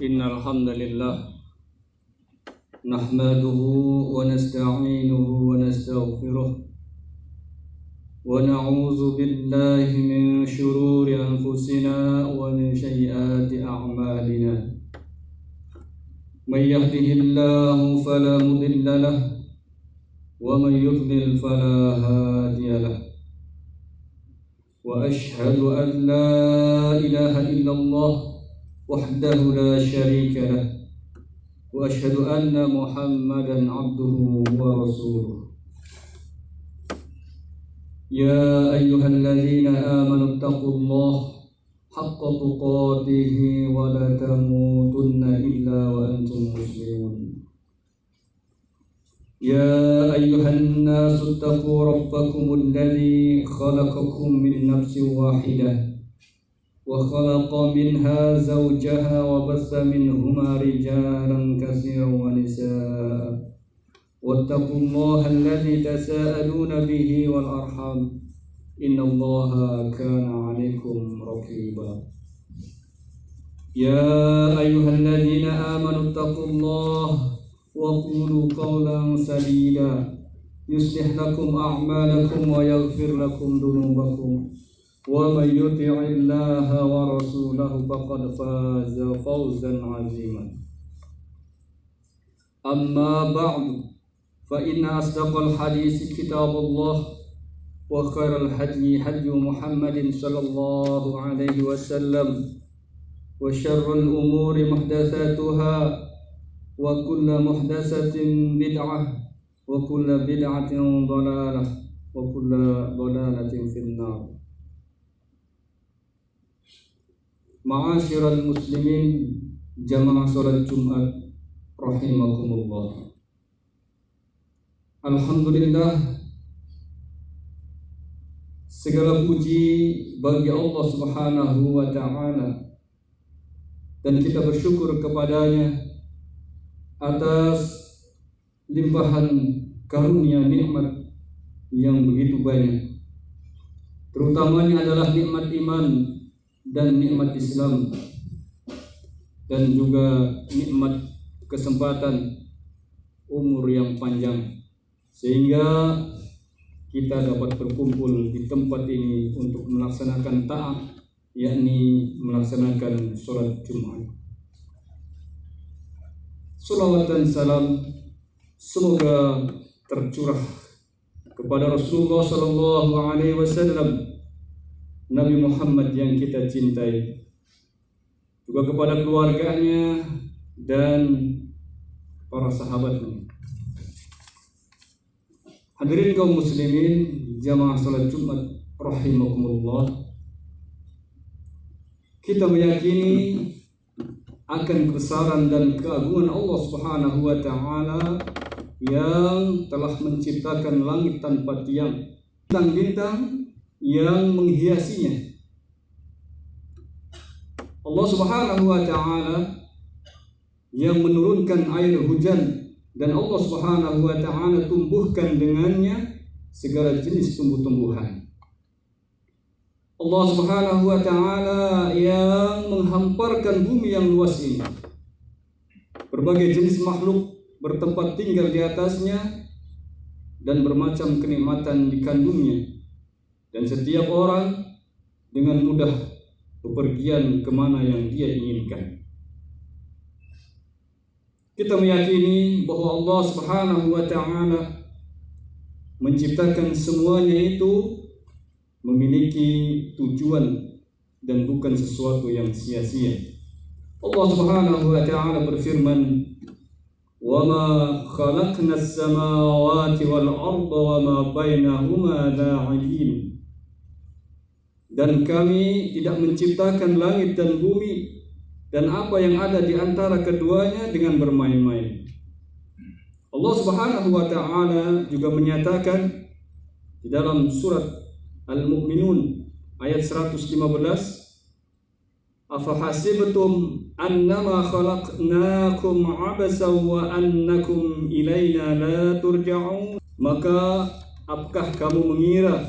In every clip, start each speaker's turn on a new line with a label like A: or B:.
A: Innal hamdalillah nahmaduhu wa nasta'inuhu wa nastaghfiruh wa na'udzu billahi min shururi anfusina wa min sayyiati a'malina. May yahdihillahu fala mudilla lahu wa may yudlil fala hadiya lahu. Wa ashhadu an la ilaha illallah wahdahu la syarika lah wa ashhadu anna Muhammadan abduhu wa rasuluh. Ya ayyuhalladzina amanu taqullaha haqqa tuqatih wa la tamutunna illa wa antum muslimun. Ya ayyuhan nasu taqu rabbakumul ladzi khalaqakum min nafsin wahidah wa khalaqa minha zawjaha wa bassa minhuma rijalan katsiran wa nisaa. Wattaqullaha alladzi tasaaluna bihi wal arham innallaha kana 'alaikum raqiba. Ya ayyuhalladzina amanu taqullaha wa qulu qawlan sadida yuslih lakum a'malakum wa yaghfir lakum dhunubakum wa may yuti'illaha wa rasulahu faqad faza fawzan 'aziman. Amma ba'du fa inna asdaqal hadits kitabullah wa khairal hadyi hadyu Muhammadin sallallahu alaihi wasallam wa syarrul umuri muhdatsatuha wa kullu muhdatsatin bid'ah wa kullu bid'atin dhalalah wa kullu dhalalatin finnar. Ma'asyiral muslimin jamaah salat Jumat rahimakumullah. Alhamdulillah, segala puji bagi Allah Subhanahu wa ta'ala, dan kita bersyukur kepadanya atas limpahan karunia nikmat yang begitu banyak. Terutamanya adalah nikmat iman dan nikmat Islam, dan juga nikmat kesempatan umur yang panjang, sehingga kita dapat berkumpul di tempat ini untuk melaksanakan taat, yakni melaksanakan sholat Jumat. Salawat dan salam semoga tercurah kepada Rasulullah sallallahu alaihi wasallam, Nabi Muhammad yang kita cintai, juga kepada keluarganya dan para sahabatnya. Hadirin kaum muslimin jamaah salat Jumat rahimakumullah, kita meyakini akan kebesaran dan keagungan Allah Subhanahu wa ta'ala yang telah menciptakan langit tanpa tiang, bintang-bintang yang menghiasinya. Allah Subhanahu wa ta'ala yang menurunkan air hujan, dan Allah Subhanahu wa ta'ala tumbuhkan dengannya segala jenis tumbuh-tumbuhan. Allah Subhanahu wa ta'ala yang menghamparkan bumi yang luas ini, berbagai jenis makhluk bertempat tinggal di atasnya, dan bermacam kenikmatan dikandungnya, dan setiap orang dengan mudah bepergian kemana yang dia inginkan. Kita meyakini bahwa Allah Subhanahu wa ta'ala menciptakan semuanya itu memiliki tujuan dan bukan sesuatu yang sia-sia. Allah Subhanahu wa ta'ala berfirman, "Wa ma khalaqnas samawati wal arda wa ma bainahuma la'ibin." Dan kami tidak menciptakan langit dan bumi dan apa yang ada di antara keduanya dengan bermain-main. Allah Subhanahu wa ta'ala juga menyatakan di dalam surat Al-Mu'minun ayat 115, "Afahasibtum annama khalaqnakum 'abasan wa annakum ilaina la turja'un." Maka apakah kamu mengira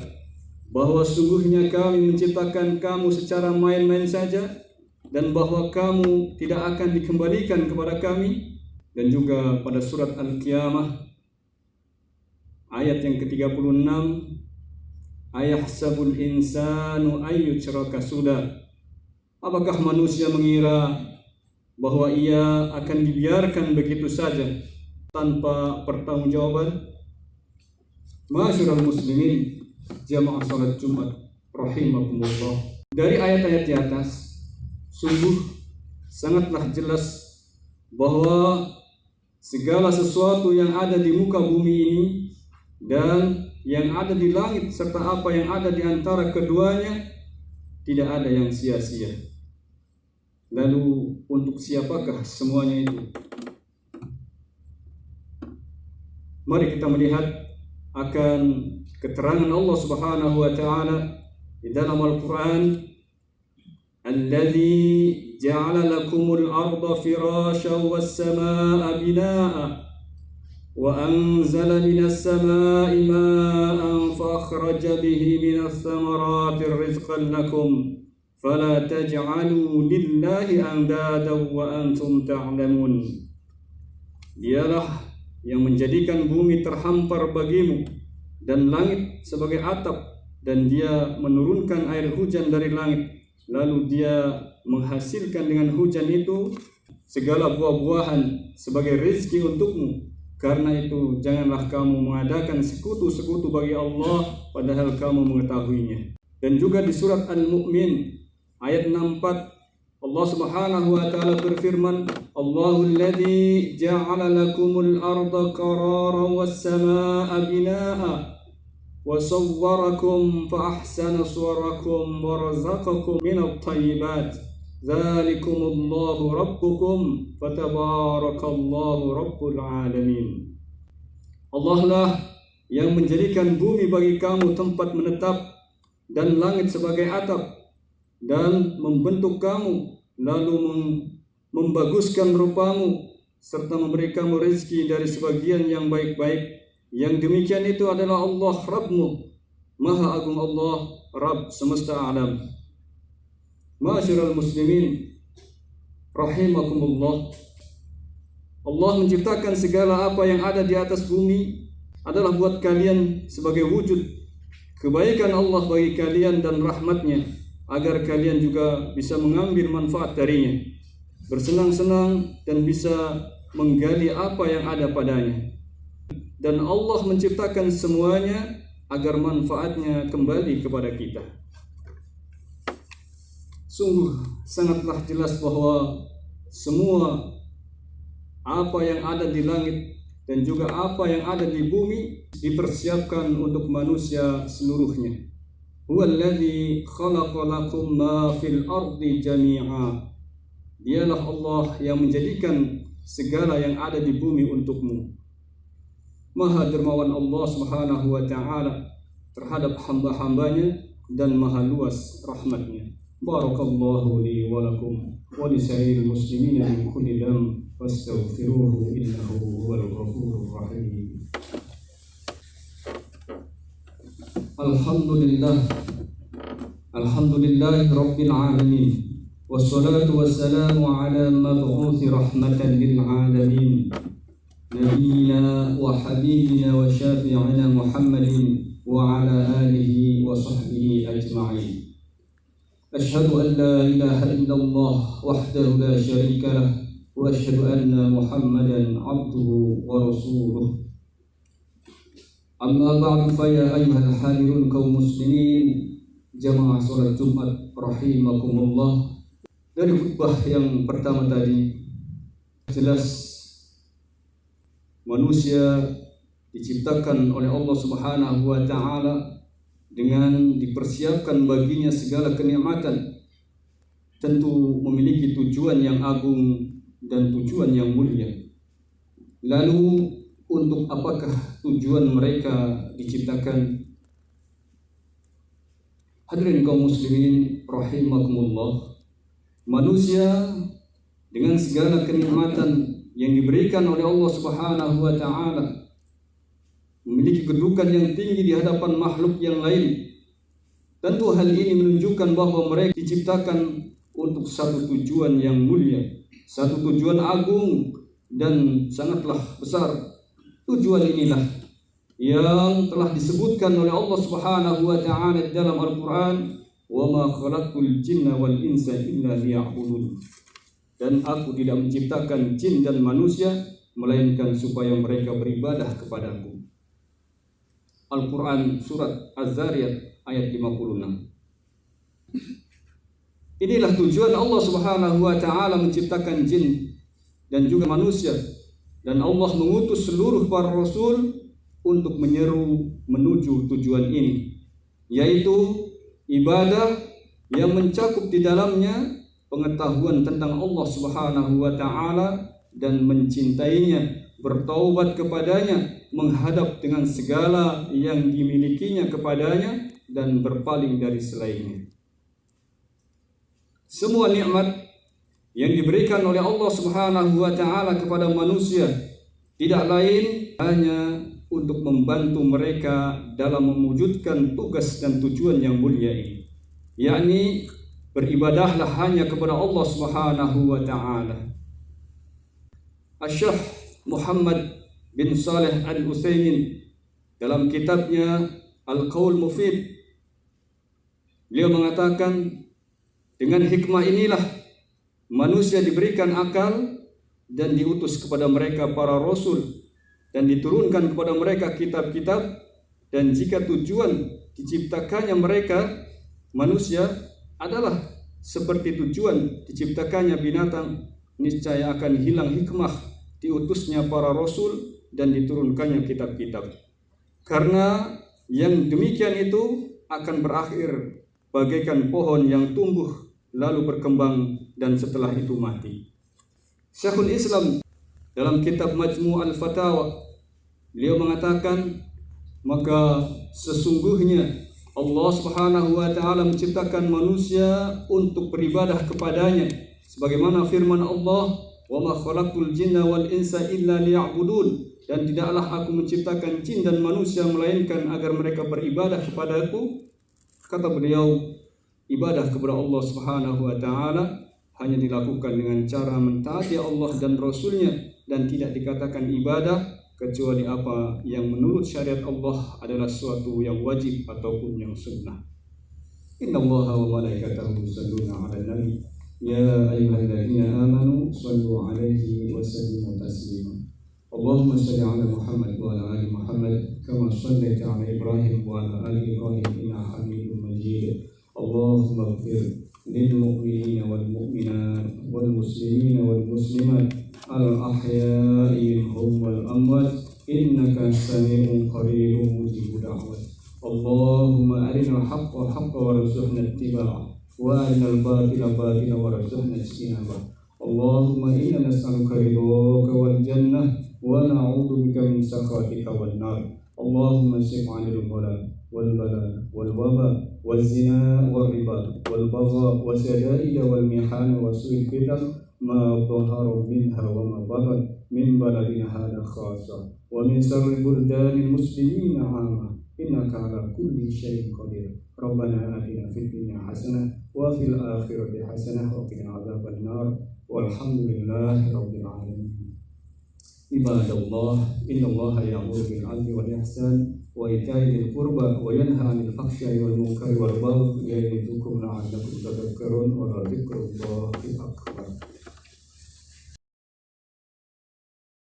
A: bahwa sungguhnya kami menciptakan kamu secara main-main saja, dan bahwa kamu tidak akan dikembalikan kepada kami. Dan juga pada surat Al-Qiyamah ayat yang ke-36, ayahsabul insanu ayyutraka suda. Apakah manusia mengira bahwa ia akan dibiarkan begitu saja tanpa pertanggungjawaban? Ma'asyiral muslimin, jamaah salat Jumat rahimakumullah. Dari ayat-ayat di atas sungguh sangatlah jelas bahwa segala sesuatu yang ada di muka bumi ini dan yang ada di langit serta apa yang ada di antara keduanya tidak ada yang sia-sia. Lalu untuk siapakah semuanya itu? Mari kita melihat akan keterangan Allah Subhanahu wa taala di dalam Al-Qur'an. Alladzi ja'ala lakumul arda firasyan was samaa'a binaa'a wa anzala minas samaa'i maa'an fa akhraja bihi minas thamarati rizqan lakum fala taj'alu lillahi andadan wa antum ta'lamun. Dialah yang menjadikan bumi terhampar bagimu dan langit sebagai atap, dan dia menurunkan air hujan dari langit, lalu dia menghasilkan dengan hujan itu segala buah-buahan sebagai rezeki untukmu. Karena itu janganlah kamu mengadakan sekutu-sekutu bagi Allah padahal kamu mengetahuinya. Dan juga di surat Al-Mu'min ayat 64 Allah Subhanahu wa taala berfirman, Allahul ladzi ja'ala lakumul arda qararan was samaa'a binaa'a wa sawwarakum fa ahsana suwarakum wa razaqakum minat thayyibat dzalikumullahu rabbukum fatabarakallahu rabbul alamin. Allah lah yang menjadikan bumi bagi kamu tempat menetap dan langit sebagai atap, dan membentuk kamu lalu membaguskan rupamu serta memberi kamu rezeki dari sebagian yang baik-baik. Yang demikian itu adalah Allah Rabbmu, Maha Agung Allah, Rabb semesta alam. Ma'asyiral muslimin rahimakumullah, Allah menciptakan segala apa yang ada di atas bumi adalah buat kalian sebagai wujud kebaikan Allah bagi kalian dan rahmatnya, agar kalian juga bisa mengambil manfaat darinya, bersenang-senang dan bisa menggali apa yang ada padanya. Dan Allah menciptakan semuanya agar manfaatnya kembali kepada kita. Sungguh sangatlah jelas bahwa semua apa yang ada di langit dan juga apa yang ada di bumi dipersiapkan untuk manusia seluruhnya. Huwallazi khalaqa lakum ma fil ardi jami'a. Dialah Allah yang menjadikan segala yang ada di bumi untukmu. Maha dermawan Allah Subhanahu wa taala terhadap hamba-hambanya dan maha luas rahmatnya. Barakallahu li wa lakum wa li sa'iril muslimina min kulli dam fastaghfiruhu innahu huwal ghafurur rahim. Alhamdulillah rabbil alamin, wassalatu wassalamu ala mab'uthi rahmatan lil alamin, نبينا وحبيبنا وشافعنا محمد وعلى آله وصحبه أجمعين. أشهد أن لا إله إلا الله وحده لا شريك له وأشهد أن محمدا عبده ورسوله. أما بعد فيا أيها الحاضرون kaum muslimin jamaah salat Jumat rahimakumullah. Dari khutbah yang pertama tadi jelas manusia diciptakan oleh Allah Subhanahu wa taala dengan dipersiapkan baginya segala kenikmatan, tentu memiliki tujuan yang agung dan tujuan yang mulia. Lalu untuk apakah tujuan mereka diciptakan? Hadirin kaum muslimin rahimakumullah, manusia dengan segala kenikmatan yang diberikan oleh Allah Subhanahu wa taala memiliki kedudukan yang tinggi di hadapan makhluk yang lain. Tentu hal ini menunjukkan bahwa mereka diciptakan untuk satu tujuan yang mulia, satu tujuan agung dan sangatlah besar. Tujuan inilah yang telah disebutkan oleh Allah Subhanahu wa taala dalam Al-Qur'an, "Wa ma khalaqtul jinna wal insa illa liya'budun." Dan aku tidak menciptakan jin dan manusia melainkan supaya mereka beribadah kepadaku. Al-Quran surat Az-Zariyat ayat 56. Inilah tujuan Allah Subhanahu wa taala menciptakan jin dan juga manusia, dan Allah mengutus seluruh para rasul untuk menyeru menuju tujuan ini, yaitu ibadah yang mencakup di dalamnya pengetahuan tentang Allah Subhanahu wa taala dan mencintainya, bertaubat kepadanya, menghadap dengan segala yang dimilikinya kepadanya dan berpaling dari selainnya. Semua nikmat yang diberikan oleh Allah Subhanahu wa taala kepada manusia tidak lain hanya untuk membantu mereka dalam mewujudkan tugas dan tujuan yang mulia ini, yakni beribadahlah hanya kepada Allah Subhanahu wa taala. Asy-Syaikh Muhammad bin Shalih Al-Utsaimin dalam kitabnya Al-Qaul Mufid, beliau mengatakan, dengan hikmah inilah manusia diberikan akal dan diutus kepada mereka para rasul dan diturunkan kepada mereka kitab-kitab, dan jika tujuan diciptakannya mereka manusia adalah seperti tujuan diciptakannya binatang, niscaya akan hilang hikmah diutusnya para rasul dan diturunkannya kitab-kitab. Karena yang demikian itu akan berakhir bagaikan pohon yang tumbuh lalu berkembang dan setelah itu mati. Syekhul Islam dalam kitab Majmu' al-Fatawa, beliau mengatakan, maka sesungguhnya Allah Subhanahu wa taala menciptakan manusia untuk beribadah kepadanya, sebagaimana firman Allah, "Wa ma khalaqtul jinna wal insa illa liya'budun." Dan tidaklah aku menciptakan jin dan manusia melainkan agar mereka beribadah kepadaku. Kata beliau, ibadah kepada Allah Subhanahu wa taala hanya dilakukan dengan cara mentaati Allah dan Rasulnya, dan tidak dikatakan ibadah kecuali apa yang menurut syariat Allah adalah suatu yang wajib ataupun yang sunnah. Innallaha wa malaikatahu yusholluna 'alan nabi ya ayyuhalladzina amanu shallu 'alaihi wa sallimu taslima. Allahumma shalli 'ala Muhammad wa 'ala ali Muhammad kama shallaita 'ala Ibrahim wa 'ala ali Ibrahim innaka Hamidum Majid. Allahumma ighfir lil mu'minina wal mu'minat wal muslimina wal muslimat al ahya'i minhum wal amwat innaka sami'un qaribun mujibud da'wat. Allahumma arinal haqqa haqqa warzuqna ittiba'ah wa arinal batila batila warzuqna ijtinabah. Allahumma inna nas'aluka ridhaka wal jannah wa na'udzu bika min sakhatika wan nar. Allahumma sif 'anil balaa wal balaa wal waba wal zina wal riba wal bagha wa sadaid wal mihana wa su'il fitan ma dhahara minha wa ma batan min baladina hadha khassa wa min sharri buldanil muslimina 'amma innaka 'ala kulli syai'in qadir. Rabbana atina fid dunya hasanah wa fil akhirati hasanah wa qina adzaban nar. Walhamdulillahi rabbil alamin. Ibadallah, innallaha ya'muru bil 'adli wal ihsan wa ita'i dzil qurba wa yanha 'anil fahsya'i wal munkari wal baghi ya'idukum la'allakum tadhakkarun wa la dzikrullahi akbar.